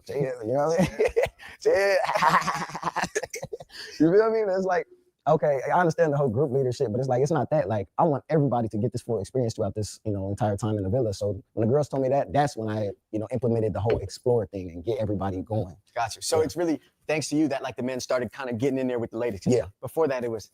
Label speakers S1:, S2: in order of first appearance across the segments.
S1: chill. You know what I mean? Chill. You feel what I mean? It's like, okay, I understand the whole group leadership, but it's like, it's not that. Like, I want everybody to get this full experience throughout this, entire time in the villa. So when the girls told me that, that's when I, implemented the whole explore thing and get everybody going.
S2: Gotcha. So it's really thanks to you that like the men started kind of getting in there with the ladies.
S1: Yeah.
S2: Before that, it was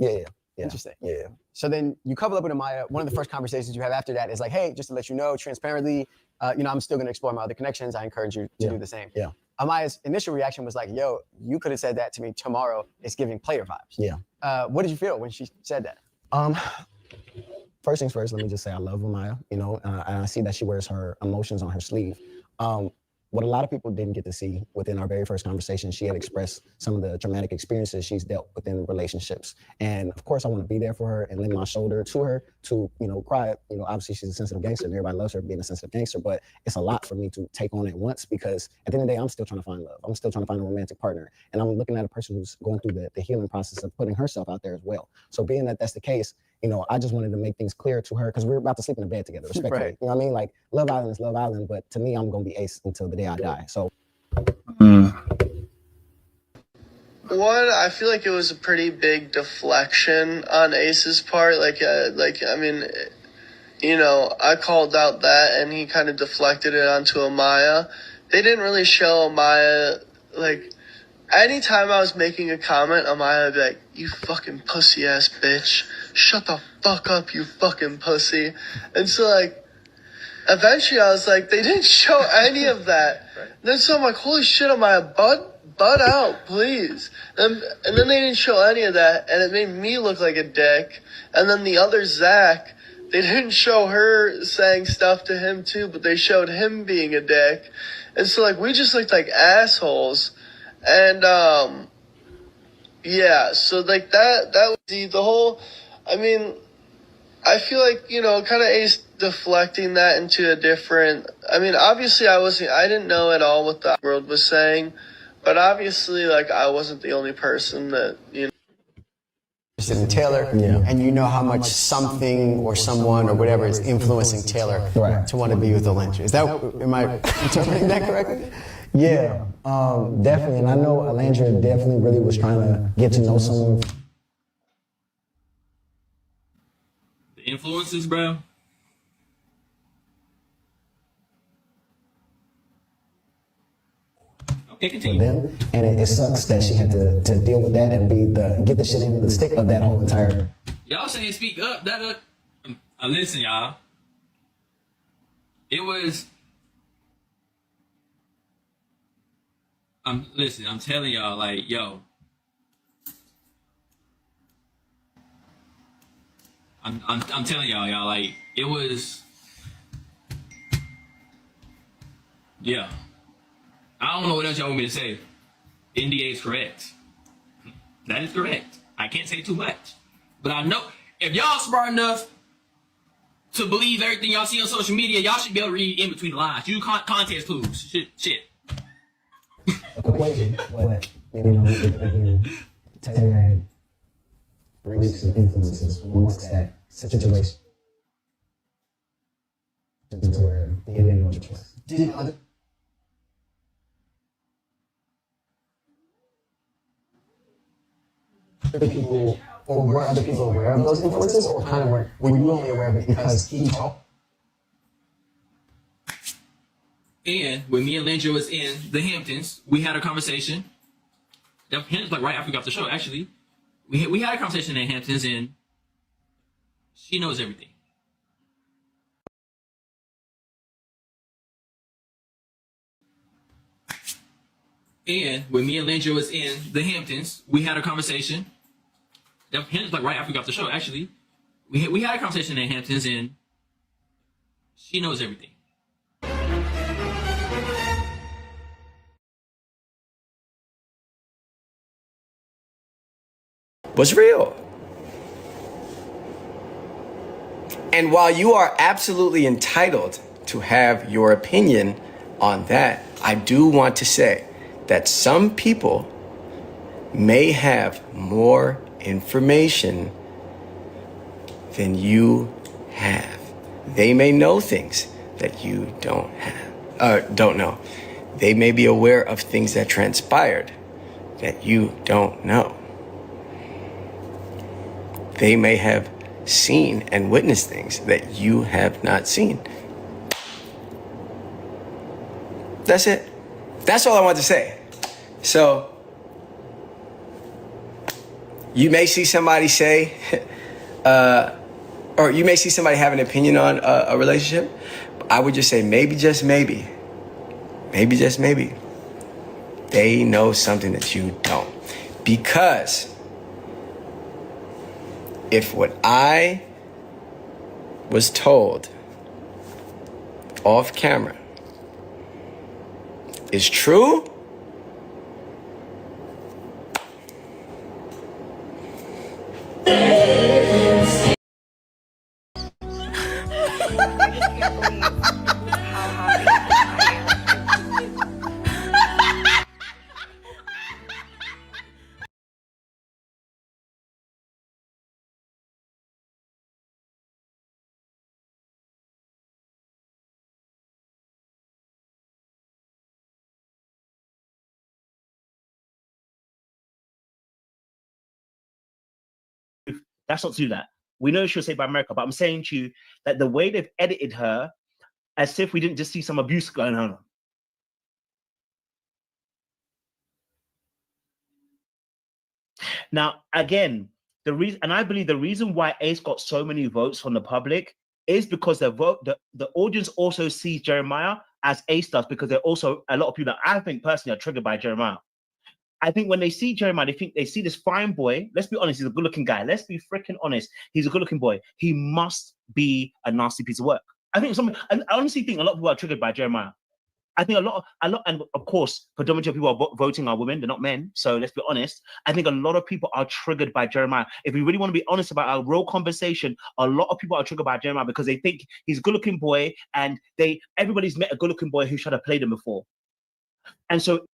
S2: interesting.
S1: Yeah.
S2: So then you couple up with Amaya. One of the first conversations you have after that is like, hey, just to let you know, transparently, I'm still going to explore my other connections. I encourage you to do the same.
S1: Yeah.
S2: Amaya's initial reaction was like, yo, you could have said that to me tomorrow. It's giving player vibes.
S1: Yeah.
S2: What did you feel when she said that?
S1: First things first, let me just say I love Amaya, and I see that she wears her emotions on her sleeve. What a lot of people didn't get to see within our very first conversation, she had expressed some of the traumatic experiences she's dealt with in relationships. And of course, I want to be there for her and lend my shoulder to her to, cry. Obviously she's a sensitive gangster and everybody loves her being a sensitive gangster, but it's a lot for me to take on at once because at the end of the day, I'm still trying to find love. I'm still trying to find a romantic partner. And I'm looking at a person who's going through the healing process of putting herself out there as well. So being that that's the case, I just wanted to make things clear to her because we're about to sleep in a bed together, respectfully.
S2: Right.
S1: You know what I mean? Like, Love Island is Love Island, but to me, I'm going to be Ace until the day I die. So.
S3: One, I feel like it was a pretty big deflection on Ace's part. I mean, I called out that and he kind of deflected it onto Amaya. They didn't really show Amaya, anytime I was making a comment, Amaya would be like, you fucking pussy ass bitch. Shut the fuck up, you fucking pussy. And so, eventually I was like, they didn't show any of that. Right. Then so I'm like, holy shit, Amaya, butt out, please. And then they didn't show any of that, and it made me look like a dick. And then the other Zach, they didn't show her saying stuff to him too, but they showed him being a dick. And so, we just looked like assholes. And, so, that was the whole, I feel like, kind of Ace deflecting that into a different, obviously I didn't know at all what the world was saying, but obviously, I wasn't the only person that,
S2: Interested in Taylor, and you know how much something or someone or whatever is influencing Taylor to want to be with Olandria. Am I interpreting that correctly?
S1: Yeah, definitely. And I know Olandria definitely really was trying to get to know someone.
S4: The influences, bro. Okay, continue.
S1: Them, and it sucks that she had to deal with that and get the shit in the stick of that whole entire.
S4: Y'all saying speak up. Listen, y'all. It was. I'm telling y'all, yo. I'm telling y'all, it was. Yeah. I don't know what else y'all want me to say. NDA is correct. That is correct. I can't say too much. But I know if y'all smart enough to believe everything y'all see on social media, y'all should be able to read in between the lines. You context clues. Shit.
S1: What? Taylor had brings some influences amongst that situation where they didn't know the choice. Did other people, or were other people aware of those influences, or kind of were you only aware of it because he talked?
S4: And when me and Olandria was in the Hamptons, we had a conversation. That was right after we got off the show, actually. We had a conversation in the Hamptons, and she knows everything. And when me and Olandria was in the Hamptons, we had a conversation. That was right after we got off the show, actually. We had a conversation in the Hamptons, and she knows everything.
S5: Was real. And while you are absolutely entitled to have your opinion on that, I do want to say that some people may have more information than you have. They may know things that you don't know. They may be aware of things that transpired that you don't know. They may have seen and witnessed things that you have not seen. That's it. That's all I want to say. So, you may see somebody say, or you may see somebody have an opinion on a relationship. I would just say maybe, just maybe, they know something that you don't. Because if what I was told off camera is true,
S6: That's not to do that. We know she was saved by America, but I'm saying to you that the way they've edited her, as if we didn't just see some abuse going on. Now, again, the reason, and I believe the reason why Ace got so many votes from the public is because the audience also sees Jeremiah as Ace does, because they're also a lot of people that I think personally are triggered by Jeremiah. I think when they see Jeremiah, they see this fine boy. Let's be honest, he's a good-looking guy. Let's be freaking honest. He's a good-looking boy. He must be a nasty piece of work. I honestly think a lot of people are triggered by Jeremiah. I think a lot, and of course, predominantly people are voting are women. They're not men. So let's be honest. I think a lot of people are triggered by Jeremiah. If we really want to be honest about our real conversation, a lot of people are triggered by Jeremiah because they think he's a good-looking boy, and everybody's met a good-looking boy who should have played him before. And so,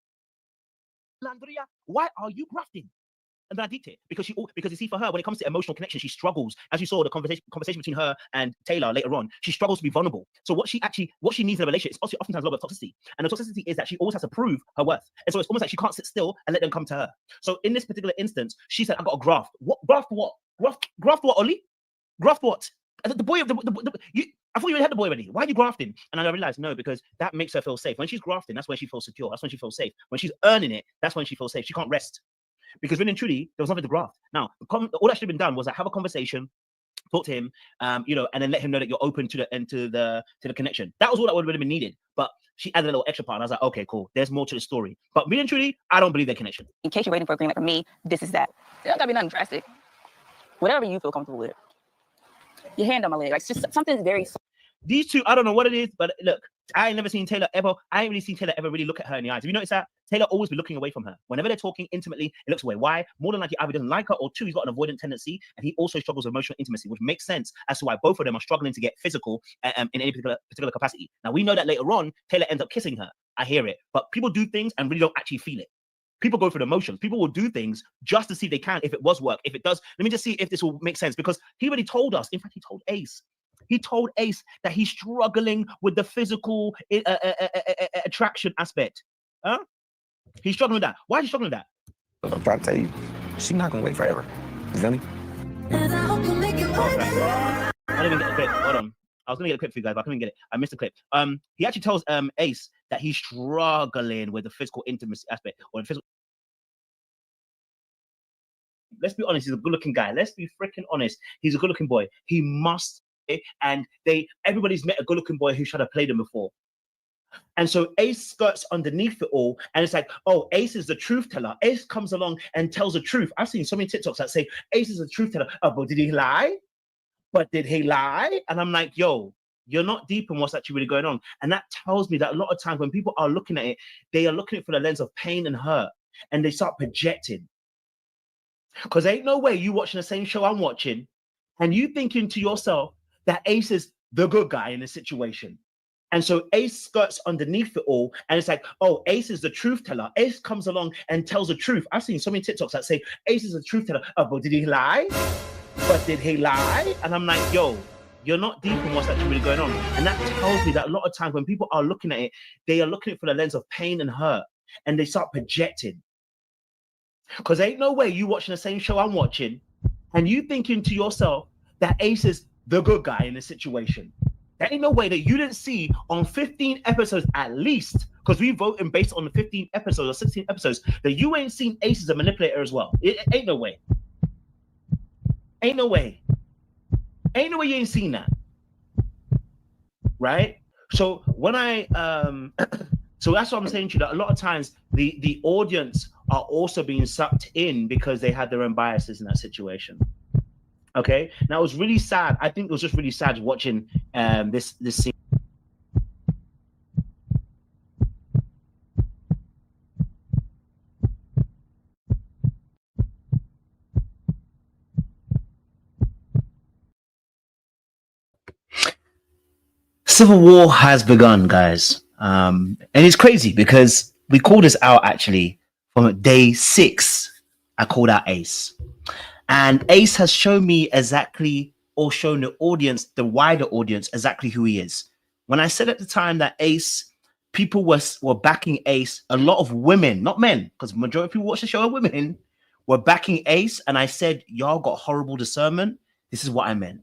S6: Olandria, why are you grafting? And then I did it because you see, for her, when it comes to emotional connection, she struggles. As you saw the conversation between her and Taylor later on, she struggles to be vulnerable. So what she needs in a relationship is oftentimes a lot of toxicity. And the toxicity is that she always has to prove her worth. And so it's almost like she can't sit still and let them come to her. So in this particular instance, she said, I got a graft. What graft what? Graft what, Ollie? Graft what? The boy of I thought you had the boy already. Why are you grafting? And I realized, no, because that makes her feel safe. When she's grafting, that's when she feels secure. That's when she feels safe. When she's earning it, that's when she feels safe. She can't rest. Because really and truly, there was nothing to graft. Now, all that should have been done was have a conversation, talk to him, and then let him know that you're open to the connection. That was all that would have been needed. But she added a little extra part. And I was like, okay, cool. There's more to the story. But really and truly, I don't believe their connection.
S7: In case you're waiting for a green light from me, this is that. It don't gotta be nothing drastic. Whatever you feel comfortable with. Your hand on my leg, like just something very.
S6: These two, I don't know what it is, but look, I ain't never seen Taylor ever. I ain't really seen Taylor ever really look at her in the eyes. Have you noticed that? Taylor always be looking away from her. Whenever they're talking intimately, it looks away. Why? More than likely, either doesn't like her, or two, he's got an avoidant tendency, and he also struggles with emotional intimacy, which makes sense as to why both of them are struggling to get physical in any particular capacity. Now, we know that later on, Taylor ends up kissing her. I hear it. But people do things and really don't actually feel it. People go through the emotions. People will do things just to see if they can, if it was work. If it does, let me just see if this will make sense, because he already told us. In fact, he told Ace. He told Ace that he's struggling with the physical attraction aspect. Huh? He's struggling with that. Why is he struggling with that?
S8: I'm trying to tell you, she's not gonna wait forever. You feel me?
S6: I didn't even get the clip. Hold on. I was gonna get a clip for you guys, but I couldn't get it. I missed the clip. He actually tells Ace that he's struggling with the physical intimacy aspect, or the physical. Let's be honest, he's a good-looking guy. Let's be freaking honest. He's a good-looking boy. He must. And everybody's met a good-looking boy who should have played him before. And so Ace skirts underneath it all, and it's like, oh, Ace is the truth teller. Ace comes along and tells the truth. I've seen so many TikToks that say Ace is the truth teller. Oh, but did he lie? But did he lie? And I'm like, yo, you're not deep in what's actually really going on. And that tells me that a lot of times when people are looking at it, they are looking at it through the lens of pain and hurt, and they start projecting. Because ain't no way you watching the same show I'm watching, and you thinking to yourself that Ace is the good guy in this situation. And so Ace skirts underneath it all, and it's like, oh, Ace is the truth teller. Ace comes along and tells the truth. I've seen so many TikToks that say Ace is the truth teller. Oh, but did he lie? But did he lie? And I'm like, yo, You're not deep in what's actually really going on. And that tells me that a lot of times when people are looking at it, they are looking at it through the lens of pain and hurt, and they start projecting. Because ain't no way you watching the same show I'm watching and you thinking to yourself that Ace is the good guy in the situation. There ain't no way that you didn't see on 15 episodes at least, because we voting based on the 15 episodes or 16 episodes, that you ain't seen Ace as a manipulator as well. It ain't no way. Ain't no way. Ain't no way you ain't seen that. Right? So when I so that's what I'm saying to you, that a lot of times the audience are also being sucked in because they had their own biases in that situation. Okay, now it was really sad. I think it was just really sad watching this scene. Civil war has begun, guys, and it's crazy because we called this out actually from day 6. I called out Ace. And Ace has shown me exactly, or shown the audience, the wider audience, exactly who he is. When I said at the time that Ace, people were backing Ace, a lot of women, not men, because the majority of people watch the show are women, were backing Ace, and I said, y'all got horrible discernment. This is what I meant.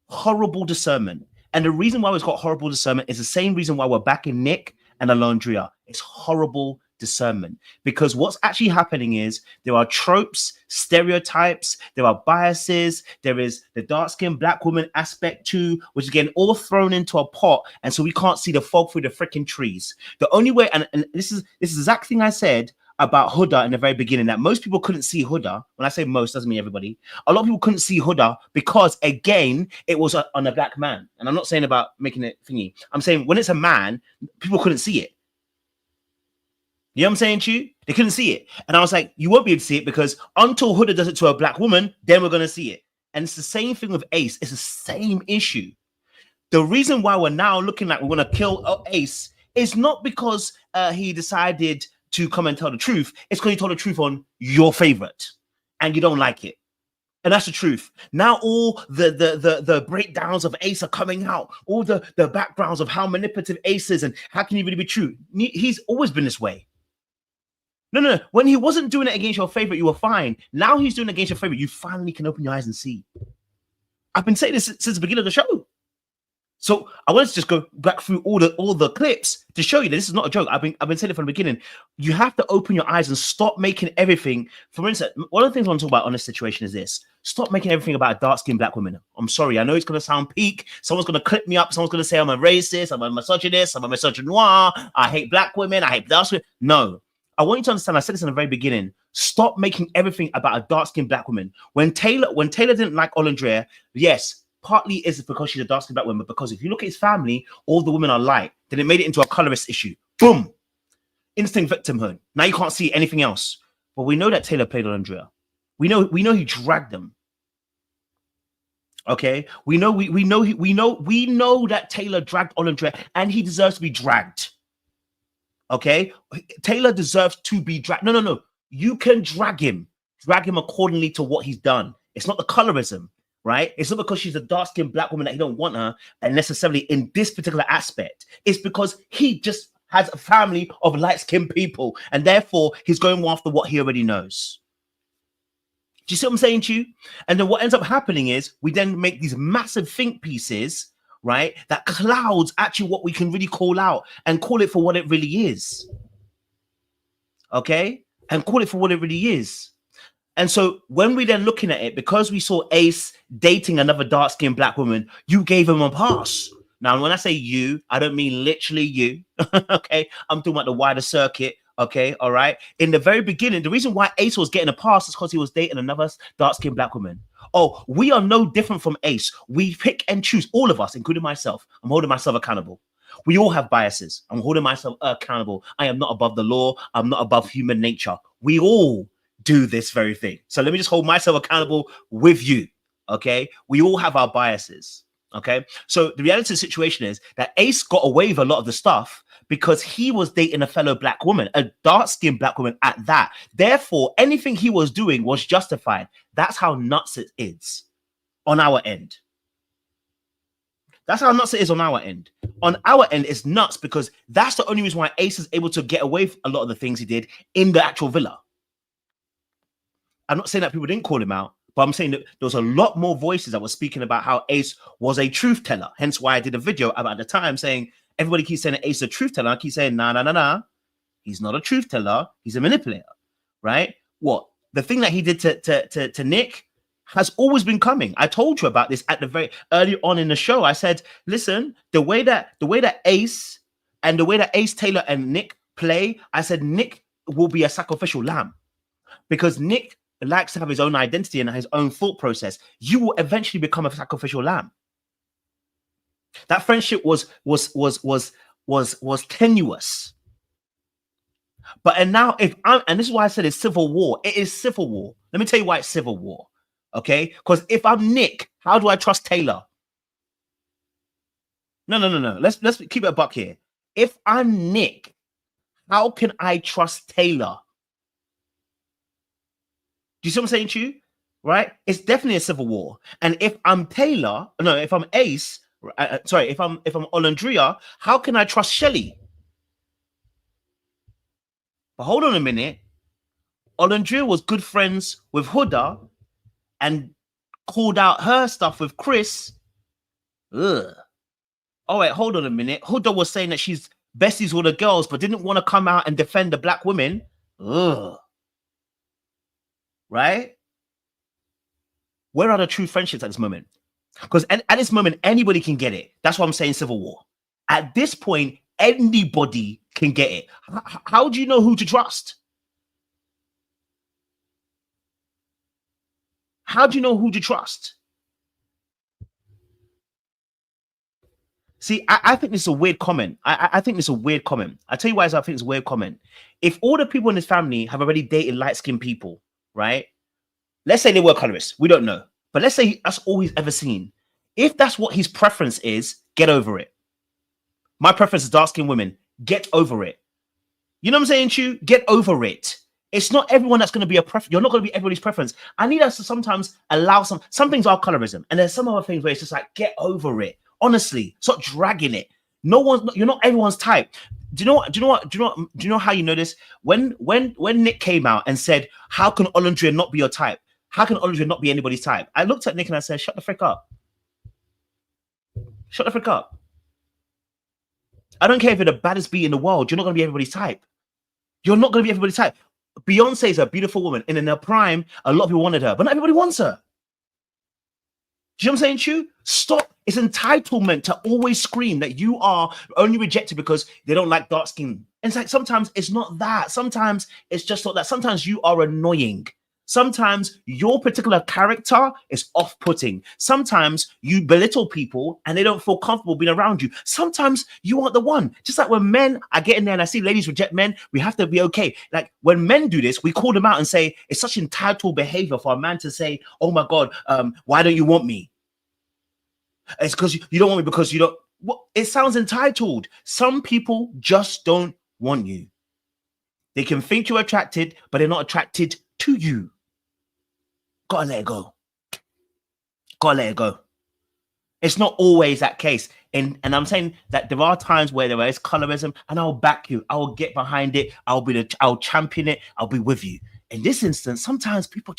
S6: Horrible discernment. And the reason why we've got horrible discernment is the same reason why we're backing Nick and Olandria. It's horrible discernment, because what's actually happening is there are tropes, stereotypes, there are biases, there is the dark-skinned black woman aspect too, which is getting all thrown into a pot, and so we can't see the fog through the freaking trees. The only way, and this is the exact thing I said about Huda in the very beginning, that most people couldn't see Huda. When I say most, doesn't mean everybody. A lot of people couldn't see Huda because, again, it was on a black man. And I'm not saying about making it thingy. I'm saying when it's a man, people couldn't see it. You know what I'm saying to you? They couldn't see it. And I was like, you won't be able to see it because until Huda does it to a black woman, then we're going to see it. And it's the same thing with Ace. It's the same issue. The reason why we're now looking like we want to kill Ace is not because he decided to come and tell the truth. It's because he told the truth on your favorite and you don't like it. And that's the truth. Now all the breakdowns of Ace are coming out. All the backgrounds of how manipulative Ace is and how can he really be true. He's always been this way. No. When he wasn't doing it against your favorite, you were fine. Now he's doing it against your favorite. You finally can open your eyes and see. I've been saying this since the beginning of the show. So I wanted to just go back through all the clips to show you that this is not a joke. I've been saying it from the beginning. You have to open your eyes and stop making everything. For instance, one of the things I want to talk about on this situation is this: stop making everything about a dark-skinned black woman. I'm sorry, I know it's going to sound peak. Someone's going to clip me up. Someone's going to say I'm a racist, I'm a misogynist, I'm a misogynoir. I hate black women. I hate dark skin. No, I want you to understand. I said this in the very beginning. Stop making everything about a dark-skinned black woman. When Taylor didn't like Olandria, yes. Partly is because she's a dark-skinned black woman, but because if you look at his family, all the women are light. Then it made it into a colorist issue. Boom. Instant victimhood. Now you can't see anything else. But we know that Taylor played Olandria. We know he dragged them. Okay? We know that Taylor dragged Olandria, and he deserves to be dragged. Okay? Taylor deserves to be dragged. No. You can drag him. Drag him accordingly to what he's done. It's not the colorism. Right? It's not because she's a dark-skinned black woman that he don't want her, and necessarily in this particular aspect. It's because he just has a family of light-skinned people, and therefore he's going after what he already knows. Do you see what I'm saying to you? And then what ends up happening is we then make these massive think pieces, right? That clouds actually what we can really call out and call it for what it really is. Okay? And call it for what it really is. And so when we then looking at it, because we saw Ace dating another dark-skinned black woman, you gave him a pass. Now, when I say you, I don't mean literally you. Okay, I'm talking about the wider circuit. Okay, all right. In the very beginning, the reason why Ace was getting a pass is because he was dating another dark-skinned black woman. Oh, we are no different from Ace. We pick and choose, all of us, including myself. I'm holding myself accountable. We all have biases. I'm holding myself accountable. I am not above the law. I'm not above human nature. We all do this very thing. So let me just hold myself accountable with you. Okay, we all have our biases. Okay, so the reality of the situation is that Ace got away with a lot of the stuff because he was dating a fellow black woman, a dark-skinned black woman at that. Therefore, anything he was doing was justified. That's how nuts it is on our end. That's how nuts it is on our end. On our end, it's nuts because that's the only reason why Ace is able to get away with a lot of the things he did in the actual villa. I'm not saying that people didn't call him out, but I'm saying that there was a lot more voices that were speaking about how Ace was a truth teller. Hence why I did a video about the time saying everybody keeps saying that Ace is a truth teller. I keep saying, nah. He's not a truth teller. He's a manipulator, right? What? The thing that he did to Nick has always been coming. I told you about this at the very early on in the show. I said, listen, the way that Ace and the way that Ace, Taylor, and Nick play, I said Nick will be a sacrificial lamb because Nick likes to have his own identity and his own thought process. You will eventually become a sacrificial lamb. That friendship was tenuous. And now and this is why I said it's civil war. It is civil war. Let me tell you why it's civil war. Okay, because if I'm Nick, how do I trust Taylor? No. Let's keep it a buck here. If I'm Nick, how can I trust Taylor? Do you see what I'm saying to you? Right? It's definitely a civil war. And if I'm Taylor, no, if I'm Ace, if I'm Olandria, how can I trust Shelly? But hold on a minute. Olandria was good friends with Huda and called out her stuff with Chris. Ugh. All right, hold on a minute. Huda was saying that she's besties with the girls, but didn't want to come out and defend the black women. Ugh. Right? Where are the true friendships at this moment? Because at this moment, anybody can get it. That's why I'm saying civil war. At this point, anybody can get it. How do you know who to trust? How do you know who to trust? See, I think this is a weird comment. I think this is a weird comment. I tell you why I think it's a weird comment. If all the people in this family have already dated light-skinned people, right? Let's say they were colorists. We don't know. But let's say that's all he's ever seen. If that's what his preference is, get over it. My preference is dark-skinned women. Get over it. You know what I'm saying to you? Get over it. It's not everyone that's going to be a preference. You're not going to be everybody's preference. I need us to sometimes allow some things are colorism. And there's some other things where it's just like, get over it. Honestly, stop dragging it. You're not everyone's type. Do you know how you know this? When Nick came out and said, how can Olandria not be your type? How can Olandria not be anybody's type? I looked at Nick and I said, shut the frick up. Shut the frick up. I don't care if you're the baddest bee in the world. You're not going to be everybody's type. You're not going to be everybody's type. Beyonce is a beautiful woman. And in her prime, a lot of people wanted her, but not everybody wants her. Do you know what I'm saying to you? Stop. It's entitlement to always scream that you are only rejected because they don't like dark skin. And it's like sometimes it's not that. Sometimes it's just not that. Sometimes you are annoying. Sometimes your particular character is off-putting. Sometimes you belittle people and they don't feel comfortable being around you. Sometimes you aren't the one. Just like when men, I get in there and I see ladies reject men, we have to be okay. Like when men do this, we call them out and say, it's such entitled behavior for a man to say, oh my God, why don't you want me? It's because you don't want me because you don't. Well, it sounds entitled. Some people just don't want you. They can think you're attracted, but they're not attracted to you. Gotta let it go. Gotta let it go. It's not always that case. And I'm saying that there are times where there is colorism, and I'll back you. I will get behind it. I'll champion it. I'll be with you. In this instance, sometimes people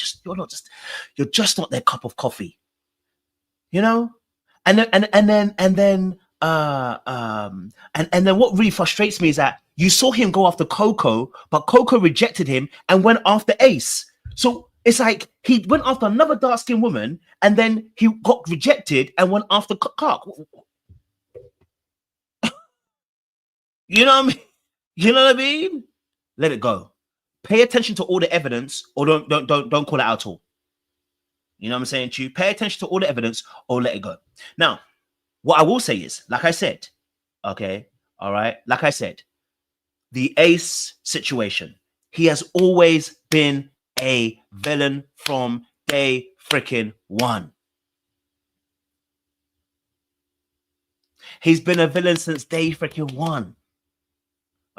S6: you're just not their cup of coffee. You know? And then what really frustrates me is that you saw him go after Coco, but Coco rejected him and went after Ace. So it's like he went after another dark-skinned woman and then he got rejected and went after Clark. You know what I mean? You know what I mean? Let it go. Pay attention to all the evidence, or don't call it out at all. You know what I'm saying to you? Pay attention to all the evidence or let it go. Now, what I will say is, like I said, okay, all right, like I said, the Ace situation, he has always been a villain from day freaking one. He's been a villain since day freaking one.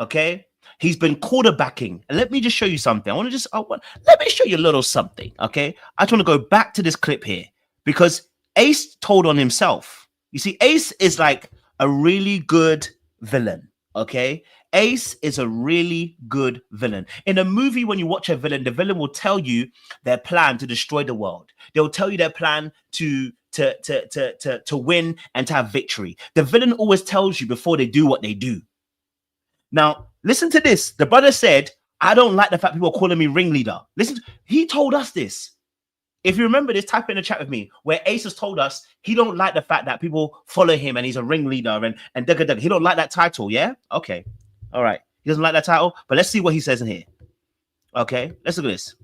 S6: Okay? He's been quarterbacking. And let me just show you something. Let me show you a little something, okay? I just want to go back to this clip here because Ace told on himself, You see, Ace is like a really good villain. Okay, Ace is a really good villain. In a movie, when you watch a villain, the villain will tell you their plan to destroy the world. They'll tell you their plan to win and to have victory. The villain always tells you before they do what they do. Now, listen to this. The brother said, I don't like the fact people are calling me ringleader. Listen, he told us this. If you remember this, type in the chat with me, where Ace has told us he don't like the fact that people follow him and he's a ringleader and dugga dugga. He don't like that title, yeah? Okay. All right. He doesn't like that title, but let's see what he says in here. Okay, let's look at this.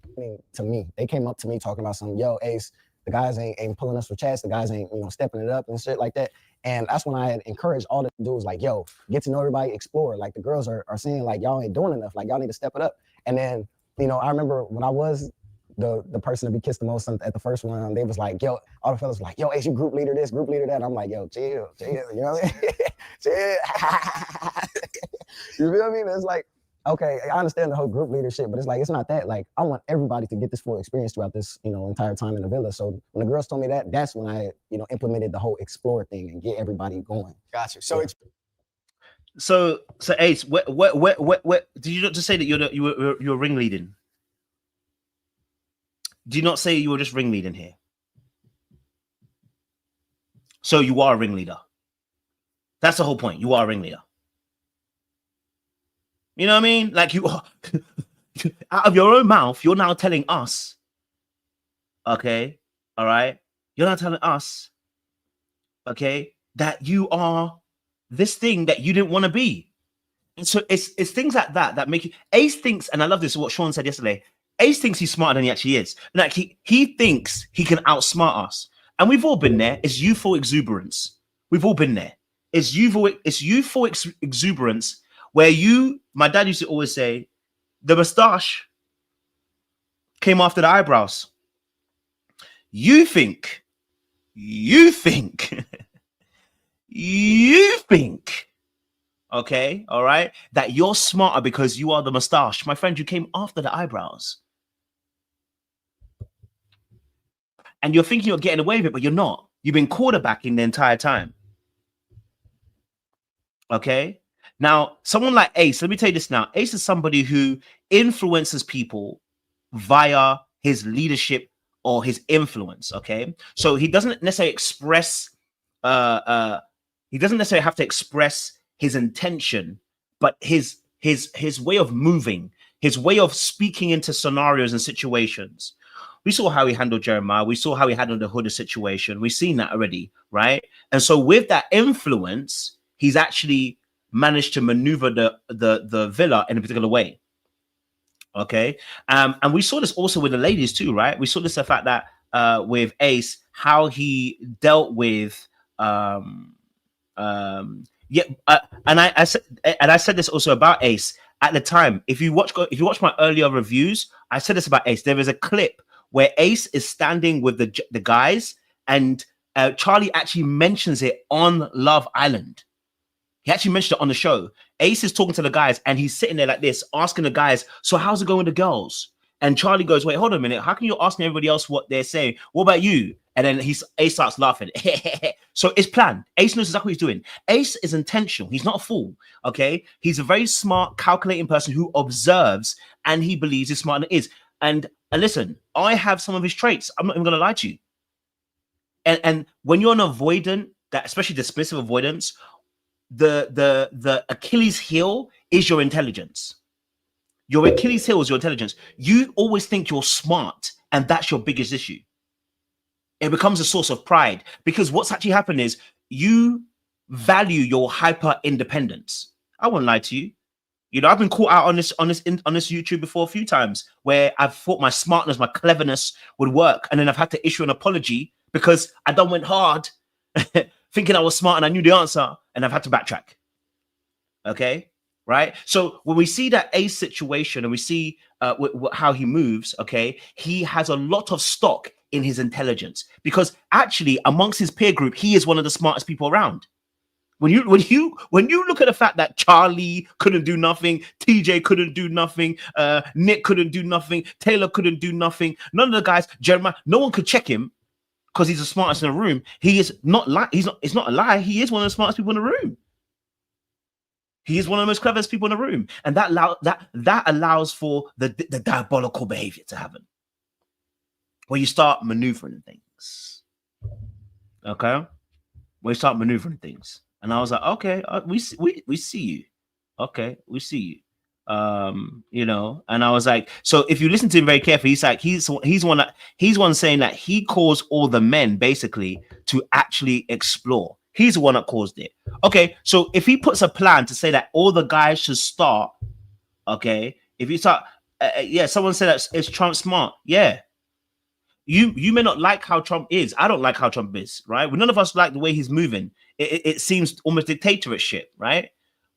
S1: To me, they came up to me talking about some, yo, Ace, the guys ain't pulling us for chats. The guys ain't, stepping it up and shit like that. And that's when I had encouraged all the dudes, like, yo, get to know everybody, explore. Like, the girls are saying, like, y'all ain't doing enough. Like, y'all need to step it up. And then, I remember when I was the person to be kissed the most at the first one, they was like, yo, all the fellas were like, yo, Ace, you group leader this, group leader that. I'm like, yo, chill, you know what I mean? Chill. You feel me? It's like, okay, I understand the whole group leadership, but it's like, it's not that. Like, I want everybody to get this full experience throughout this, entire time in the villa. So when the girls told me that, that's when I, implemented the whole explore thing and get everybody going.
S2: Gotcha. So
S6: So Ace, what did you not just say that you're ringleading? Do you not say you were just ringleading here? So you are a ringleader. That's the whole point. You are a ringleader. You know what I mean? Like, you are, out of your own mouth, you're now telling us, okay, all right? You're now telling us, okay, that you are this thing that you didn't want to be. And so it's things like that make you. Ace thinks, and I love this, what Sean said yesterday, Ace thinks he's smarter than he actually is. Like, he thinks he can outsmart us. And we've all been there. It's youthful exuberance. We've all been there. It's youthful exuberance where my dad used to always say, the mustache came after the eyebrows. You think, okay, all right, that you're smarter because you are the mustache. My friend, you came after the eyebrows. And you're thinking you're getting away with it, but you're not. You've been quarterbacking the entire time. Okay? Now, someone like Ace, let me tell you this now. Ace is somebody who influences people via his leadership or his influence, okay? So he doesn't necessarily express, he doesn't necessarily have to express his intention, but his way of moving, his way of speaking into scenarios and situations. We saw how he handled Jeremiah. We saw how he handled the Hoodie situation. We've seen that already, right? And so with that influence, he's actually managed to maneuver the villa in a particular way. Okay. And we saw this also with the ladies too, right? We saw this the fact that with Ace, how he dealt with and I said this also about Ace at the time. If you watch my earlier reviews, I said this about Ace. There is a clip where Ace is standing with the guys, and Charlie actually mentions it on Love Island. He actually mentioned it on the show. Ace is talking to the guys, and he's sitting there like this, asking the guys, so how's it going with the girls? And Charlie goes, wait, hold on a minute. How can you ask everybody else what they're saying? What about you? And then Ace starts laughing. So it's planned. Ace knows exactly what he's doing. Ace is intentional. He's not a fool, okay? He's a very smart, calculating person who observes, and he believes he's smarter than he is. And listen, I have some of his traits. I'm not even going to lie to you. And when you're an avoidant, that especially dismissive avoidance, the Achilles heel is your intelligence. Your Achilles heel is your intelligence. You always think you're smart, and that's your biggest issue. It becomes a source of pride because what's actually happened is you value your hyper independence. I won't lie to you. You know, I've been caught out on this YouTube before a few times where I've thought my smartness, my cleverness would work, and then I've had to issue an apology because I done went hard thinking I was smart and I knew the answer, and I've had to backtrack. Okay, right? So when we see that Ace situation and we see how he moves, okay, he has a lot of stock in his intelligence because actually amongst his peer group, he is one of the smartest people around. When you look at the fact that Charlie couldn't do nothing, TJ couldn't do nothing, Nick couldn't do nothing, Taylor couldn't do nothing, none of the guys, Jeremiah, no one could check him because he's the smartest in the room. He is not like it's not a lie. He is one of the smartest people in the room. He is one of the most cleverest people in the room, and that allows for the diabolical behavior to happen, where you start maneuvering things. Okay, where you start maneuvering things, and I was like, okay, we see you. Okay, we see you. You know, and I was like, so if you listen to him very carefully, he's like, he's one saying that he caused all the men basically to actually explore. He's the one that caused it. Okay, so if he puts a plan to say that all the guys should start, okay, if you start, yeah, someone said that it's Trump smart. Yeah, you may not like how Trump is. I don't like how Trump is, right? None of us like the way he's moving. It seems almost dictatorship, right?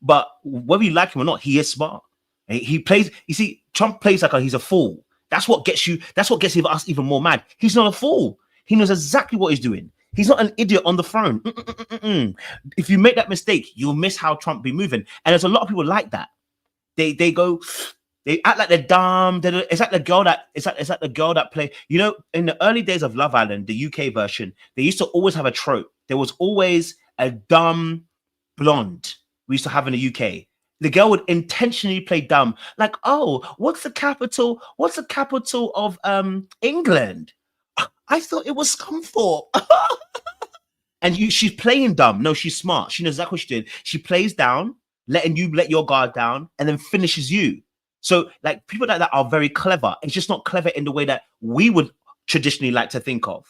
S6: But whether you like him or not, he is smart. He plays. You see, Trump plays like he's a fool. That's what gets you. That's what gets us even more mad. He's not a fool. He knows exactly what he's doing. He's not an idiot on the throne. If you make that mistake, you'll miss how Trump be moving. And there's a lot of people like that. They act like they're dumb. It's like the girl that play. You know, in the early days of Love Island, the UK version, they used to always have a trope. There was always a dumb blonde we used to have in the UK. The girl would intentionally play dumb, like, oh, what's the capital of England? I thought it was Scunthorpe. And she's playing dumb. No, she's smart. She knows exactly what she's doing. She plays down, letting you let your guard down, and then finishes you. So, like, people like that are very clever. It's just not clever in the way that we would traditionally like to think of.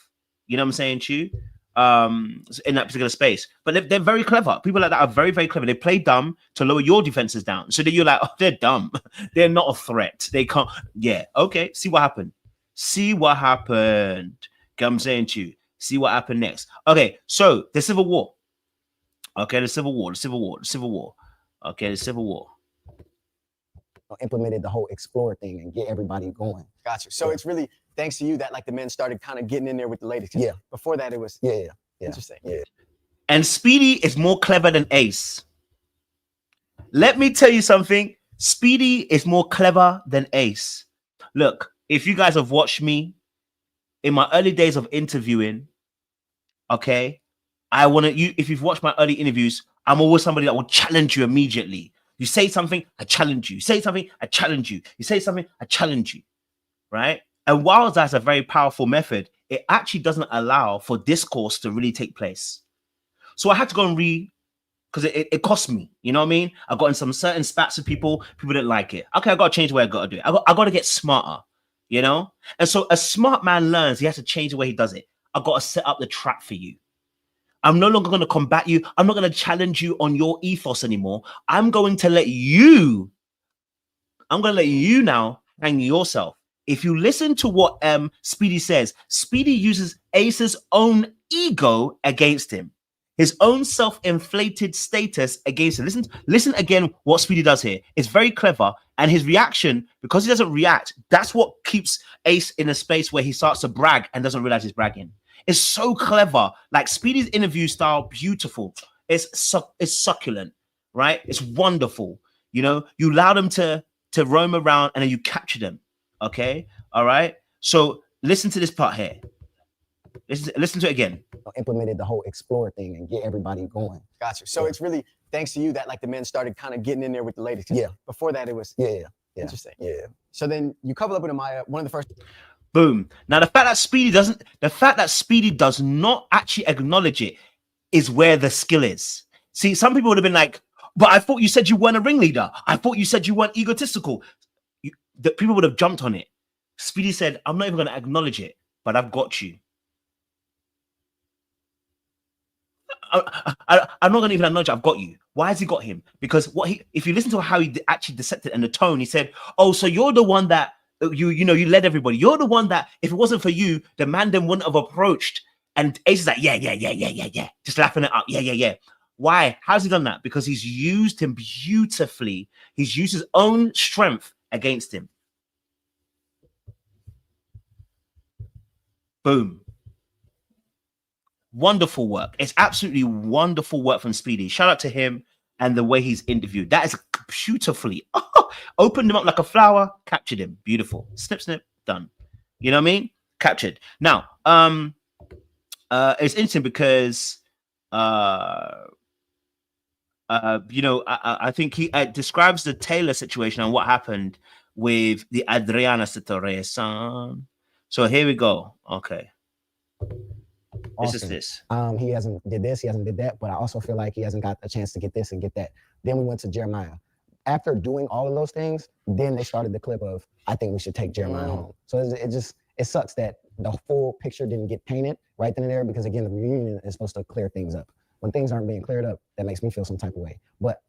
S6: You know what I'm saying, Chu? In that particular space. But they're very clever. People like that are very, very clever. They play dumb to lower your defenses down. So that you're like, oh, they're dumb. They're not a threat. They can't. Yeah. Okay. See what happened. See what happened. Okay, I'm saying to you. See what happened next. Okay. So the Civil War. Okay. The Civil War. Okay. The Civil War.
S1: Implemented the whole explore thing and get everybody going.
S2: Gotcha. So it's really thanks to you that like the men started kind of getting in there with the ladies.
S1: Yeah.
S2: Before that, it was interesting.
S1: Yeah.
S6: And Speedy is more clever than Ace. Let me tell you something. Speedy is more clever than Ace. Look, if you guys have watched me in my early days of interviewing, okay, if you've watched my early interviews, I'm always somebody that will challenge you immediately. You say something, I challenge you. You say something, I challenge you. You say something, I challenge you. Right? And while that's a very powerful method, it actually doesn't allow for discourse to really take place. So I had to go and read, because it cost me. You know what I mean? I got in some certain spats with people didn't like it. Okay, I got to change the way I got to do it. I got to get smarter, you know? And so a smart man learns he has to change the way he does it. I got to set up the trap for you. I'm no longer going to combat you. I'm not going to challenge you on your ethos anymore. I'm going to let you now hang yourself. If you listen to what Speedy says, Speedy uses Ace's own ego against him. His own self-inflated status against him. Listen again what Speedy does here. It's very clever. And his reaction, because he doesn't react, that's what keeps Ace in a space where he starts to brag and doesn't realize he's bragging. It's so clever. Like Speedy's interview style, beautiful. It's succulent, right? It's wonderful. You know, you allow them to roam around and then you capture them. Okay. All right. So listen to this part here. Listen to it again.
S1: Implemented the whole explore thing and get everybody going.
S2: Gotcha. So it's really thanks to you that like the men started kind of getting in there with the ladies.
S1: Yeah.
S2: Before that, it was interesting.
S1: Yeah.
S2: So then you couple up with Amaya. One of the first.
S6: Boom. Now the fact that Speedy does not actually acknowledge it is where the skill is. See, some people would have been like, but I thought you said you weren't a ringleader. I thought you said you weren't egotistical. The people would have jumped on it. Speedy said, I'm not even going to acknowledge it, but I've got you. I'm not going to even acknowledge I've got you. Why has he got him? Because if you listen to how he actually dissected and the tone, he said, oh, so you're the one that you led everybody. You're the one that if it wasn't for you, the man then wouldn't have approached. And Ace is like, yeah. Just laughing it up. Yeah. Why? How's he done that? Because he's used him beautifully. He's used his own strength against him. Boom. Wonderful work. It's absolutely wonderful work from Speedy. Shout out to him and the way he's interviewed. That is beautifully. Opened him up like a flower, captured him. Beautiful. Snip, snip, done. You know what I mean? Captured. Now, it's interesting because I think he describes the Taylor situation and what happened with the Adriana situation. So here we go. Okay. This is this.
S1: He hasn't did this, he hasn't did that, but I also feel like he hasn't got a chance to get this and get that. Then we went to Jeremiah. After doing all of those things, then they started the clip of, I think we should take Jeremiah home. So it sucks that the full picture didn't get painted right then and there, because again, the reunion is supposed to clear things up. When things aren't being cleared up, that makes me feel some type of way. But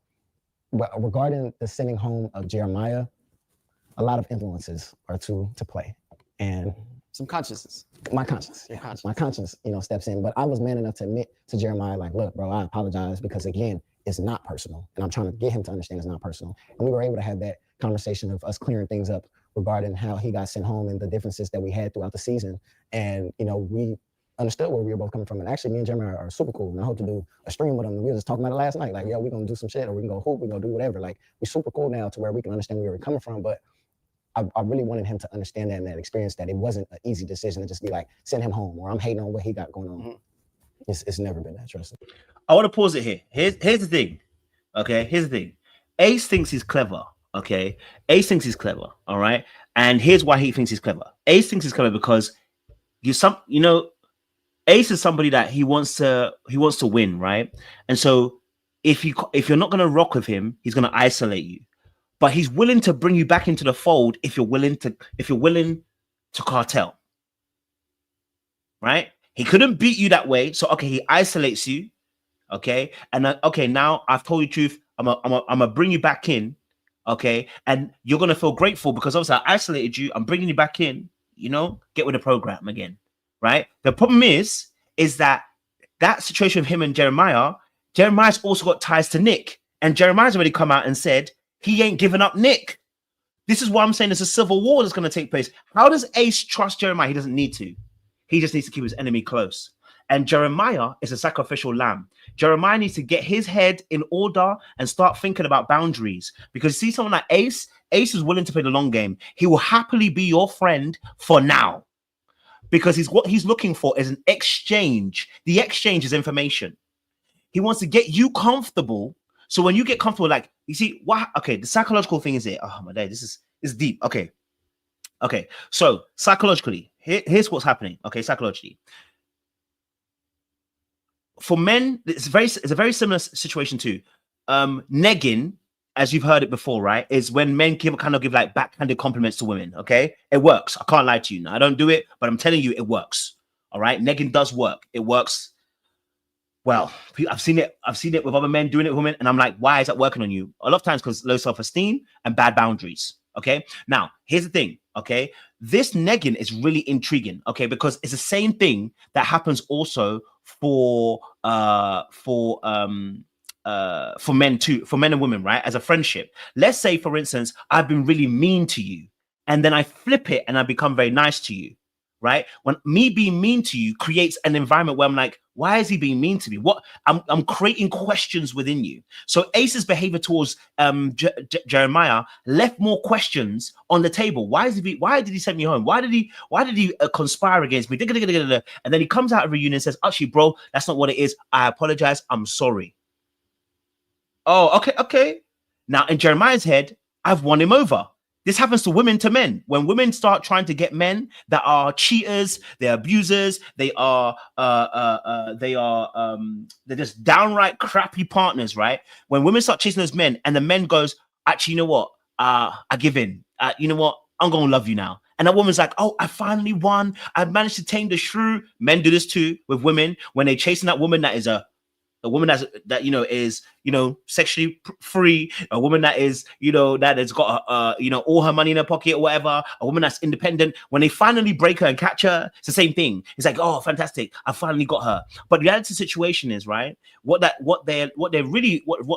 S1: regarding the sending home of Jeremiah, a lot of influences are to play. And
S2: some consciousness.
S1: My conscience, my conscience, steps in. But I was man enough to admit to Jeremiah, like, look, bro, I apologize, because again, it's not personal. And I'm trying to get him to understand it's not personal. And we were able to have that conversation of us clearing things up regarding how he got sent home and the differences that we had throughout the season. And, we understood where we were both coming from. And actually, me and Jeremiah are super cool. And I hope to do a stream with him. And we were just talking about it last night. Like, yo, we're going to do some shit, or we can go hoop, we're going to do whatever. Like, we're super cool now to where we can understand where we were coming from. But I really wanted him to understand that, and that experience, that it wasn't an easy decision to just be like, send him home, or I'm hating on what he got going on. It's never been that, trust me.
S6: I want to pause it here. Here's the thing. Okay, here's the thing. Ace thinks he's clever. Okay, Ace thinks he's clever. All right, and here's why he thinks he's clever. Ace thinks he's clever because Ace is somebody that he wants to win, right? And so if you're not gonna rock with him, he's gonna isolate you. But he's willing to bring you back into the fold if you're willing to cartel, right? He couldn't beat you that way, so okay, he isolates you, okay, and okay, now I've told you the truth. I'm gonna bring you back in, okay, and you're gonna feel grateful because obviously I isolated you. I'm bringing you back in, get with the program again, right? The problem is that situation of him and Jeremiah's also got ties to Nick, and Jeremiah's already come out and said he ain't giving up Nick. This is why I'm saying there's a civil war that's going to take place. How does Ace trust Jeremiah? He doesn't need to. He just needs to keep his enemy close. And Jeremiah is a sacrificial lamb. Jeremiah needs to get his head in order and start thinking about boundaries. Because see someone like Ace is willing to play the long game. He will happily be your friend for now. Because what he's looking for is an exchange. The exchange is information. He wants to get you comfortable. So when you get comfortable, like, you see, the psychological thing is it. Oh my day, this is deep. Okay. So psychologically, here's what's happening. Okay, psychologically. For men, it's a very similar situation too. Negging, as you've heard it before, right, is when men kind of give like backhanded compliments to women. Okay, it works. I can't lie to you. Now, I don't do it, but I'm telling you, it works. All right, negging does work. It works. Well, I've seen it with other men doing it with women, and I'm like, why is that working on you? A lot of times because low self-esteem and bad boundaries. Okay. Now, here's the thing. Okay, this negging is really intriguing. Okay, because it's the same thing that happens also for men too, for men and women, right? As a friendship. Let's say, for instance, I've been really mean to you, and then I flip it and I become very nice to you. Right? When me being mean to you creates an environment where I'm like, why is he being mean to me? What I'm creating questions within you. So Ace's behavior towards Jeremiah left more questions on the table. Why did he send me home? Why did he conspire against me? And then he comes out of a reunion and says, actually, bro, that's not what it is. I apologize. I'm sorry. Oh, okay. Now in Jeremiah's head, I've won him over. This happens to women to men. When women start trying to get men that are cheaters, they're abusers, they're just downright crappy partners, right? When women start chasing those men and the men goes, actually, you know what? I give in. You know what? I'm going to love you now. And that woman's like, oh, I finally won. I managed to tame the shrew. Men do this too with women. When they're chasing that woman that is a woman is sexually free, a woman that is that has got all her money in her pocket or whatever, a woman that's independent. When they finally break her and catch her, it's the same thing. It's like, oh, fantastic, I finally got her. But the reality situation is, right, what's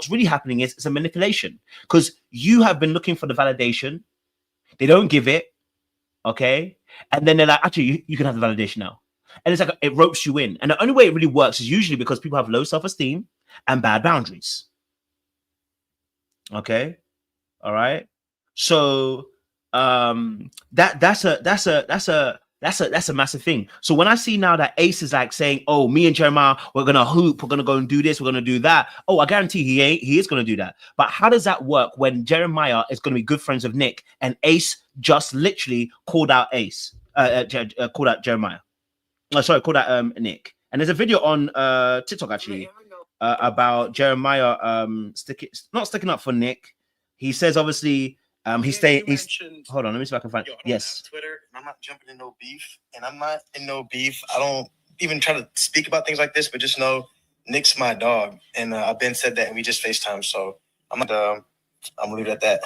S6: really happening is it's a manipulation, because you have been looking for the validation, they don't give it, okay, and then they're like, actually, you can have the validation now. And it's like it ropes you in. And the only way it really works is usually because people have low self-esteem and bad boundaries. Okay. All right. So that's That's a massive thing. So when I see now that Ace is like saying, "Oh, me and Jeremiah, we're gonna hoop, we're gonna go and do this, we're gonna do that." Oh, I guarantee he is gonna do that. But how does that work when Jeremiah is gonna be good friends with Nick and Ace just literally called out called out Jeremiah? Called out Nick. And there's a video on TikTok actually about Jeremiah not sticking up for Nick. He says obviously he's hold on, let me see if I can find yes.
S9: Twitter, and I'm not jumping in no beef, and I'm not in no beef. I don't even try to speak about things like this, but just know Nick's my dog, and I've been said that, and we just FaceTime, so I'm gonna leave it at that.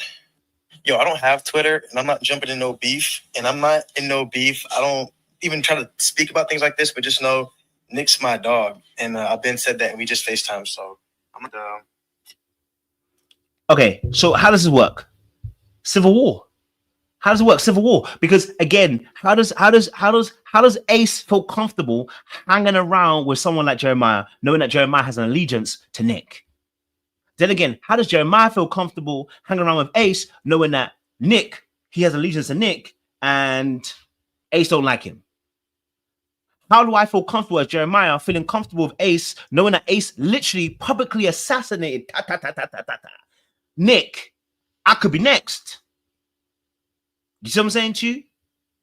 S9: Yo, I don't have Twitter, and I'm not jumping in no beef, and I'm not in no beef. I don't even try to speak about things like this, but just know Nick's my dog, and I've been said that, and we just FaceTime, so I'm gonna.
S6: Okay, so how does this work? Civil war. How does it work? Civil war. Because again, how does Ace feel comfortable hanging around with someone like Jeremiah, knowing that Jeremiah has an allegiance to Nick? Then again, how does Jeremiah feel comfortable hanging around with Ace, knowing that Nick, he has allegiance to Nick, and Ace don't like him? How do I feel comfortable as Jeremiah, feeling comfortable with Ace, knowing that Ace literally publicly assassinated Nick? I could be next. You see what I'm saying to you?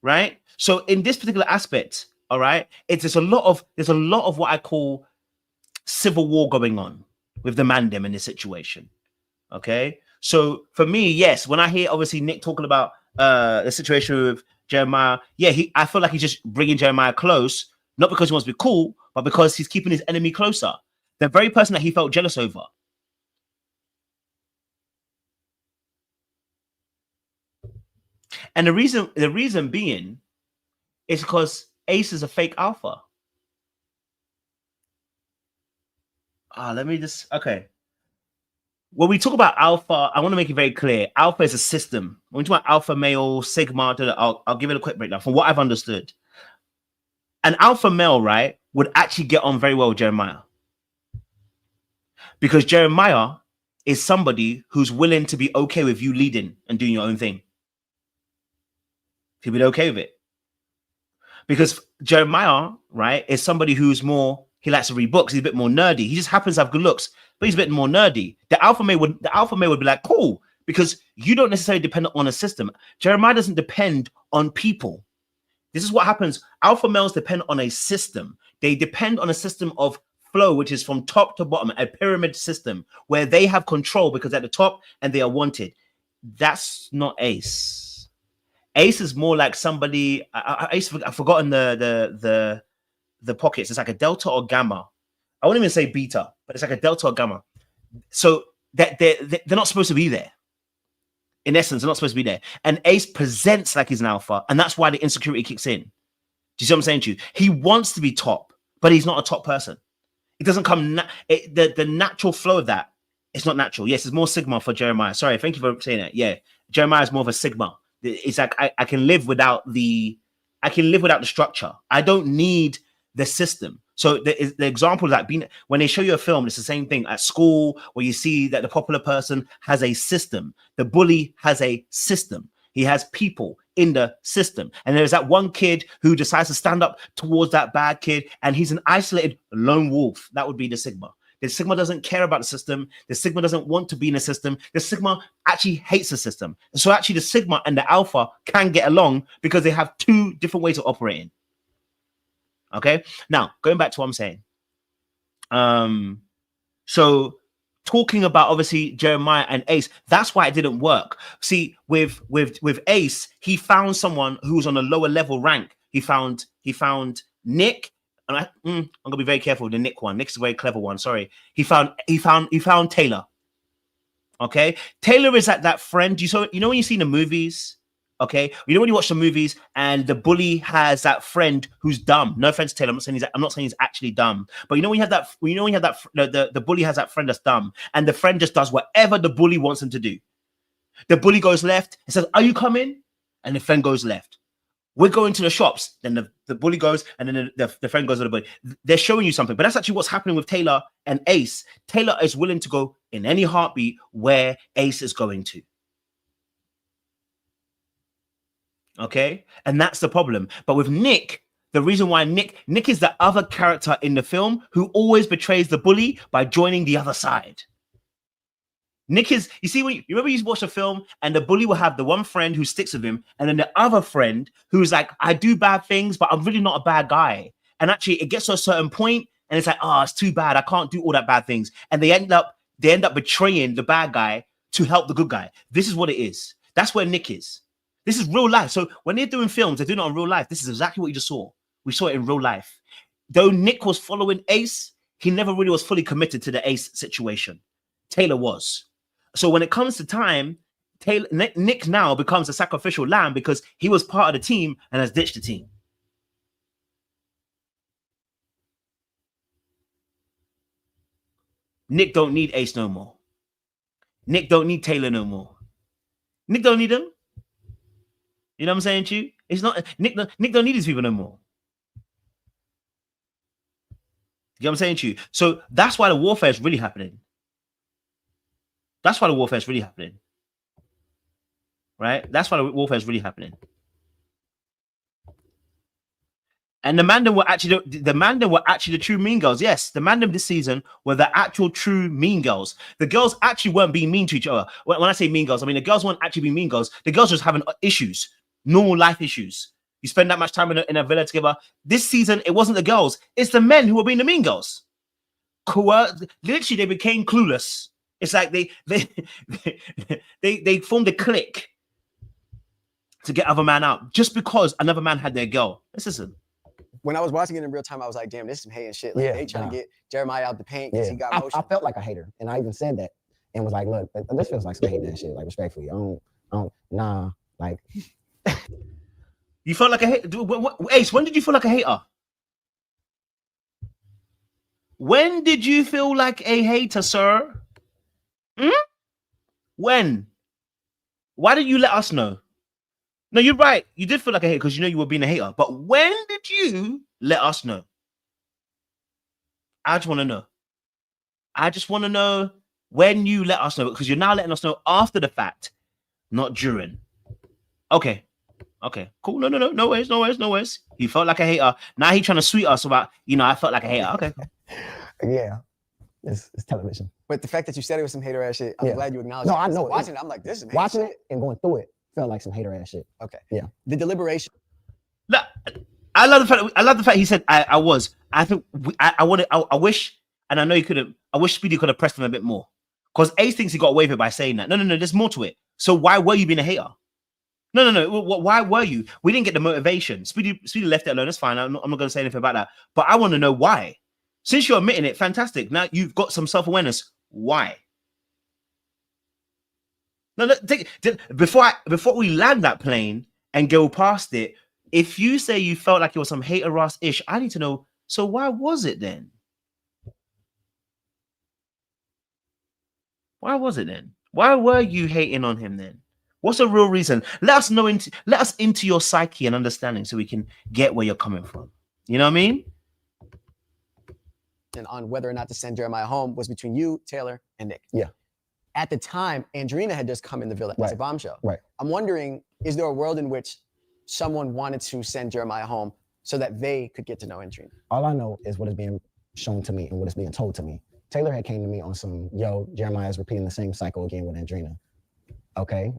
S6: Right? So in this particular aspect, all right, there's a lot of what I call civil war going on with the mandem in this situation. Okay. So for me, yes, when I hear obviously Nick talking about the situation with Jeremiah, yeah, I feel like he's just bringing Jeremiah close, not because he wants to be cool, but because he's keeping his enemy closer. The very person that he felt jealous over. And the reason being is because Ace is a fake alpha. Let me just, okay. When we talk about alpha, I want to make it very clear. Alpha is a system. When we talk about alpha male, sigma, I'll give it a quick breakdown from what I've understood. An alpha male, right, would actually get on very well with Jeremiah. Because Jeremiah is somebody who's willing to be okay with you leading and doing your own thing. He'll be okay with it. Because Jeremiah, right, is somebody who's more, he likes to read books. He's a bit more nerdy. He just happens to have good looks, but he's a bit more nerdy. The alpha male would be like, cool, because you don't necessarily depend on a system. Jeremiah doesn't depend on people. This is what happens. Alpha males depend on a system. They depend on a system of flow, which is from top to bottom, a pyramid system where they have control because at the top and they are wanted. That's not Ace. Ace is more like somebody. I've forgotten the pockets. It's like a delta or gamma. I wouldn't even say beta, but it's like a delta or gamma. So that they're not supposed to be there. In essence, they're not supposed to be there. And Ace presents like he's an alpha, and that's why the insecurity kicks in. Do you see what I'm saying to you? He wants to be top, but he's not a top person. It doesn't come. The natural flow of that. It's not natural. Yes, it's more sigma for Jeremiah. Sorry, thank you for saying that. Yeah, Jeremiah is more of a sigma. It's like I can live without the structure. I don't need the system. So the example is like when they show you a film, it's the same thing at school where you see that the popular person has a system. The bully has a system. He has people in the system. And there's that one kid who decides to stand up towards that bad kid, and he's an isolated lone wolf. That would be the sigma. The sigma doesn't care about the system. The sigma doesn't want to be in a system. The sigma actually hates the system. So actually the sigma and the alpha can get along because they have two different ways of operating. Okay. Now, going back to what I'm saying. So talking about obviously Jeremiah and Ace, that's why it didn't work. See, with Ace, he found someone who was on a lower level rank. He found Nick. And I'm gonna be very careful with the Nick one. Nick's a very clever one. Sorry. He found Taylor. Okay. Taylor is that friend. You know when you see the movies, okay? You know when you watch the movies and the bully has that friend who's dumb. No offense to Taylor. I'm not saying he's actually dumb. But you know when you have that, the bully has that friend that's dumb, and the friend just does whatever the bully wants him to do. The bully goes left and says, "Are you coming?" And the friend goes left. We're going to the shops. Then the bully goes, and then the friend goes to the bully. They're showing you something, but that's actually what's happening with Taylor and Ace. Taylor is willing to go in any heartbeat where Ace is going to. Okay, and that's the problem. But with Nick, the reason why Nick is the other character in the film who always betrays the bully by joining the other side. Nick is, you see, when you remember you watch a film and the bully will have the one friend who sticks with him, and then the other friend who's like, I do bad things, but I'm really not a bad guy. And actually, it gets to a certain point, and it's like, oh, it's too bad. I can't do all that bad things, and they end up betraying the bad guy to help the good guy. This is what it is. That's where Nick is. This is real life. So when they're doing films, they're doing it on real life. This is exactly what you just saw. We saw it in real life. Though Nick was following Ace, he never really was fully committed to the Ace situation. Taylor was. So when it comes to time, Nick now becomes a sacrificial lamb because he was part of the team and has ditched the team. Nick don't need Ace no more. Nick don't need Taylor no more. Nick don't need him. You know what I'm saying to you? It's not Nick don't need these people no more. You know what I'm saying to you? So that's why the warfare is really happening. That's why the warfare is really happening. Right? That's why the warfare is really happening. And the Mandem were actually the true mean girls. Yes, the Mandem this season were the actual true mean girls. The girls actually weren't being mean to each other. When I say mean girls, I mean the girls weren't actually being mean girls. The girls just having issues, normal life issues. You spend that much time in a villa together. This season, it wasn't the girls. It's the men who were being the mean girls. Literally, they became clueless. It's like they formed a clique to get other man out just because another man had their girl. Listen.
S2: When I was watching it in real time, I was like, damn, this is some hating shit. Like, they trying to get Jeremiah out the paint because he got emotional.
S1: I felt like a hater. And I even said that and was like, look, this feels like some hating that shit. Like, respectfully. Nah. Like.
S6: You felt like a hater? Ace, when did you feel like a hater? When did you feel like a hater, sir? When? Why didn't you let us know? No, you're right. You did feel like a hater because you know you were being a hater. But when did you let us know? I just want to know. I just want to know when you let us know, because you're now letting us know after the fact, not during. Okay. Okay, cool. No worries. He felt like a hater. Now he trying to sweet us about, I felt like a hater. Okay.
S1: Yeah. It's television.
S2: But the fact that you said it was some hater ass shit, I'm glad you acknowledged it.
S1: No, I know.
S2: Watching it, I'm like, this is
S1: watching it and going through it felt like some hater ass shit.
S2: Okay.
S1: Yeah.
S2: The deliberation.
S6: Look, I love the fact he said I was. I think I wish, and I know he could have. I wish Speedy could have pressed him a bit more, because Ace thinks he got away with it by saying that. No. There's more to it. So why were you being a hater? No. Why were you? We didn't get the motivation. Speedy left it alone. That's fine. I'm not going to say anything about that. But I want to know why. Since you're admitting it, fantastic. Now you've got some self-awareness. Why? No, before we land that plane and go past it, if you say you felt like it was some hater ass ish, I need to know. So why was it then? Why was it then? Why were you hating on him then? What's the real reason? Let us into your psyche and understanding so we can get where you're coming from. You know what I mean?
S2: And on whether or not to send Jeremiah home was between you, Taylor, and Nick.
S1: Yeah.
S2: At the time, Andrina had just come in the villa as a bombshell.
S1: Right.
S2: I'm wondering, is there a world in which someone wanted to send Jeremiah home so that they could get to know Andrina?
S1: All I know is what is being shown to me and what is being told to me. Taylor had came to me on some, Jeremiah is repeating the same cycle again with Andrina. Okay.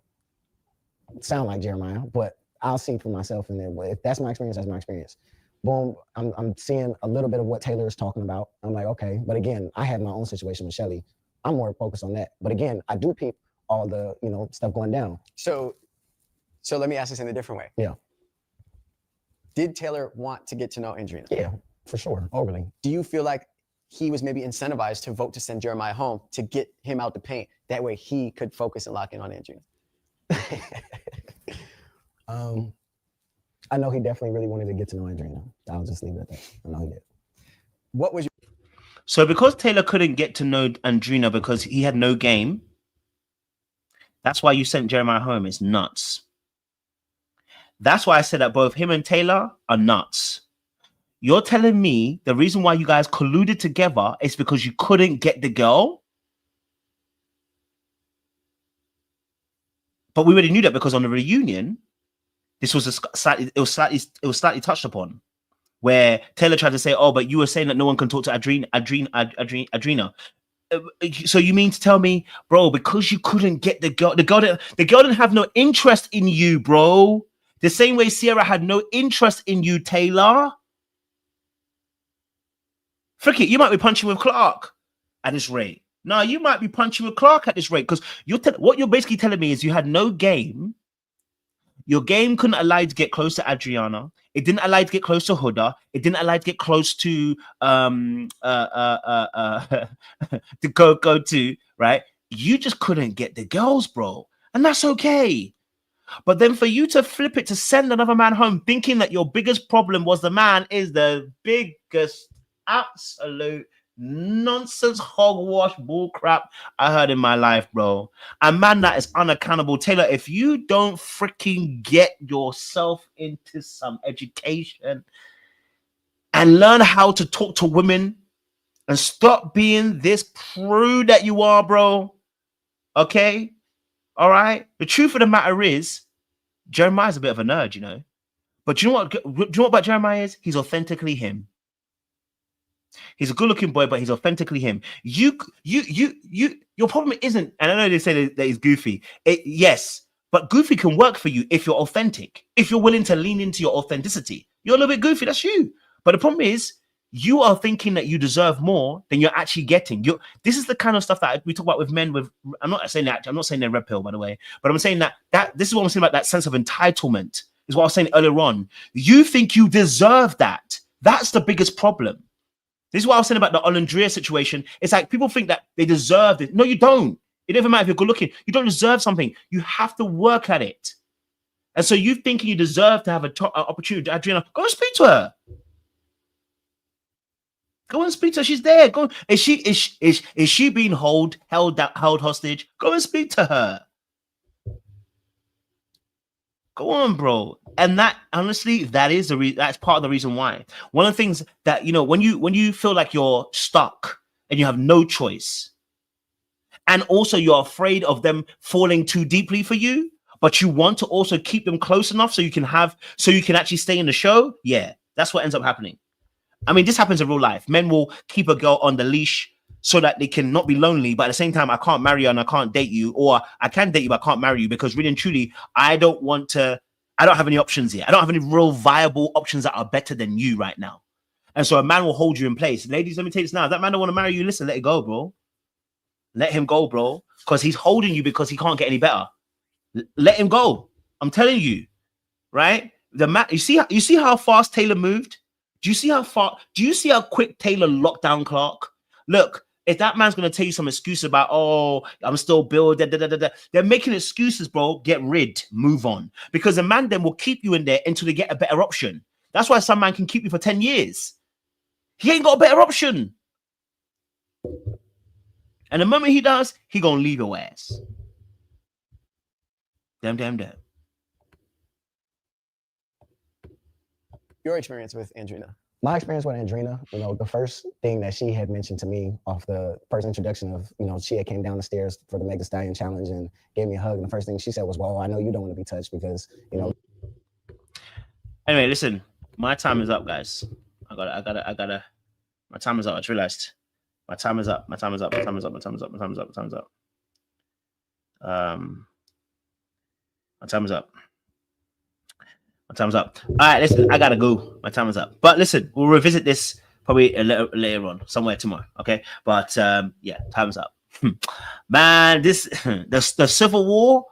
S1: Sound like Jeremiah, but I'll see for myself. And then if that's my experience, that's my experience. Boom, I'm seeing a little bit of what Taylor is talking about. I'm like, okay. But again, I have my own situation with Shelly. I'm more focused on that. But again, I do peep all the, stuff going down.
S2: So let me ask this in a different way.
S1: Yeah.
S2: Did Taylor want to get to know Andrina?
S1: Yeah, for sure, overly.
S2: Do you feel like he was maybe incentivized to vote to send Jeremiah home to get him out the paint? That way he could focus and lock in on Andrina.
S1: I know he definitely really wanted to get to know Andrina. I'll just leave it at that. I know he did.
S2: What was your...
S6: So because Taylor couldn't get to know Andrina because he had no game, that's why you sent Jeremiah home. It's nuts. That's why I said that both him and Taylor are nuts. You're telling me the reason why you guys colluded together is because you couldn't get the girl? But we already knew that because on the reunion, this was it was slightly touched upon, where Taylor tried to say, "Oh, but you were saying that no one can talk to Adrena." So you mean to tell me, bro, because you couldn't get the girl didn't have no interest in you, bro. The same way Sierra had no interest in you, Taylor. Frick it, you might be punching with Clark at this rate. No, you might be punching with Clark at this rate, because what you're basically telling me is you had no game. Your game couldn't allow you to get close to Adriana. It didn't allow you to get close to Huda. It didn't allow you to get close to to go to, right? You just couldn't get the girls, bro. And that's okay. But then for you to flip it to send another man home thinking that your biggest problem was the man is the biggest absolute nonsense, hogwash, bull crap I heard in my life, bro. A man that is unaccountable. Taylor, if you don't freaking get yourself into some education and learn how to talk to women and stop being this prude that you are, bro. Okay? All right? The truth of the matter is, Jeremiah's a bit of a nerd, you know. But you know what about Jeremiah is? He's authentically him. He's a good-looking boy, but he's authentically him. Your problem isn't, and I know they say that he's goofy. Yes, but goofy can work for you if you're authentic. If you're willing to lean into your authenticity, you're a little bit goofy. That's you. But the problem is, you are thinking that you deserve more than you're actually getting. This is the kind of stuff that we talk about with men. I'm not saying they're red pill, by the way, but I'm saying that this is what I'm saying about that sense of entitlement. Is what I was saying earlier on. You think you deserve that. That's the biggest problem. This is what I was saying about the Olandria situation. It's like people think that they deserve it. No, you don't. It doesn't matter if you're good looking. You don't deserve something. You have to work at it. And so you thinking you deserve to have an opportunity, Adriana, go and speak to her. Go and speak to her. She's there. Go. Is she being held hostage? Go and speak to her. Go on, bro. And that, honestly, that's part of the reason why. One of the things that, you know, when you feel like you're stuck and you have no choice, and also you're afraid of them falling too deeply for you, but you want to also keep them close enough so you can actually stay in the show. Yeah, that's what ends up happening. I mean, this happens in real life. Men will keep a girl on the leash so that they can not be lonely, but at the same time, I can't marry you and I can't date you, or I can date you, but I can't marry you, because really and truly, I don't have any options here. I don't have any real viable options that are better than you right now. And so a man will hold you in place. Ladies, let me tell you this now. If that man don't want to marry you, listen, let it go, bro. Let him go, bro. Because he's holding you because he can't get any better. Let him go. I'm telling you, right? You see how fast Taylor moved? Do you see how quick Taylor locked down Clark? Look, if that man's going to tell you some excuse about, oh, I'm still billed, they're making excuses, bro. Get rid, move on. Because the man then will keep you in there until they get a better option. That's why some man can keep you for 10 years. He ain't got a better option. And the moment he does, he going to leave your ass. Damn.
S2: Your experience with Andrina.
S1: My experience with Andrina, you know, the first thing that she had mentioned to me off the first introduction of, you know, she had came down the stairs for the Meg Thee Stallion challenge and gave me a hug. And the first thing she said was, well, I know you don't want to be touched because, you know.
S6: Anyway, listen, my time is up, guys. I gotta, my time is up. I just realized my time is up. My time is up. All right, listen, I gotta go. My time is up. But listen, we'll revisit this probably a little later on, somewhere tomorrow. Okay, but yeah, time's up. Man, the civil war,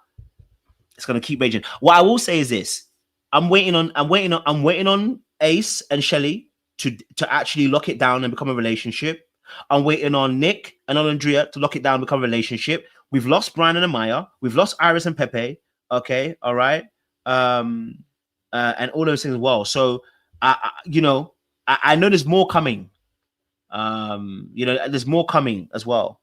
S6: it's gonna keep raging. What I will say is this: I'm waiting on Ace and Shelly to actually lock it down and become a relationship. I'm waiting on Nick and Olandria to lock it down and become a relationship. We've lost Brian and Amaya. We've lost Iris and Pepe. Okay, all right. And all those things as well. So, I know there's more coming. There's more coming as well.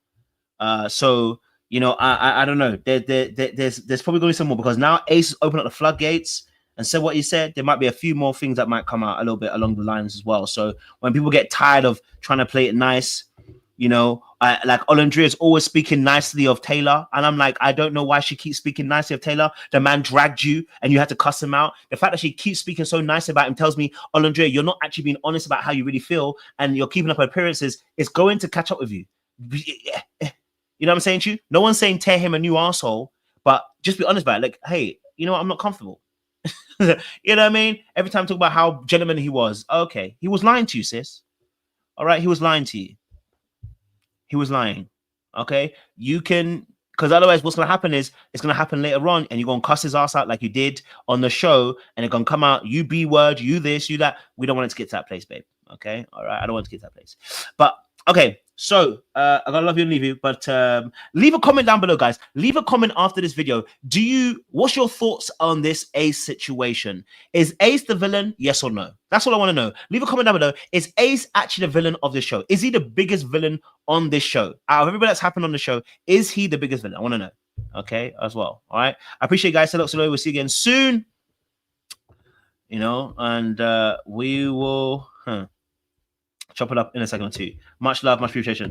S6: So, I don't know. There's probably going to be some more, because now Ace opened up the floodgates and said what he said. There might be a few more things that might come out a little bit along the lines as well. So when people get tired of trying to play it nice, You know, like Olandria is always speaking nicely of Taylor. And I'm like, I don't know why she keeps speaking nicely of Taylor. The man dragged you and you had to cuss him out. The fact that she keeps speaking so nice about him tells me, Olandria, you're not actually being honest about how you really feel and you're keeping up appearances. It's going to catch up with you. You know what I'm saying to you? No one's saying tear him a new asshole, but just be honest about it. Like, hey, you know what? I'm not comfortable. You know what I mean? Every time I talk about how gentleman he was. Okay. He was lying to you, sis. All right. He was lying to you. He was lying. Okay. You can, because otherwise what's going to happen is it's going to happen later on and you're going to cuss his ass out like you did on the show and it's going to come out, you B word, you this, you that. We don't want it to get to that place, babe. Okay. All right. I don't want it to get to that place. But okay. So I gotta love you and leave you, but leave a comment down below, guys. Leave a comment after this video. What's your thoughts on this Ace situation? Is Ace the villain? Yes or no? That's all I want to know. Leave a comment down below. Is Ace actually the villain of this show? Is he the biggest villain on this show? Out of everybody that's happened on the show, is he the biggest villain? I want to know. Okay, as well. All right. I appreciate you guys. We'll see you again soon. You know, and we will chop it up in a second or two. Much love, much appreciation.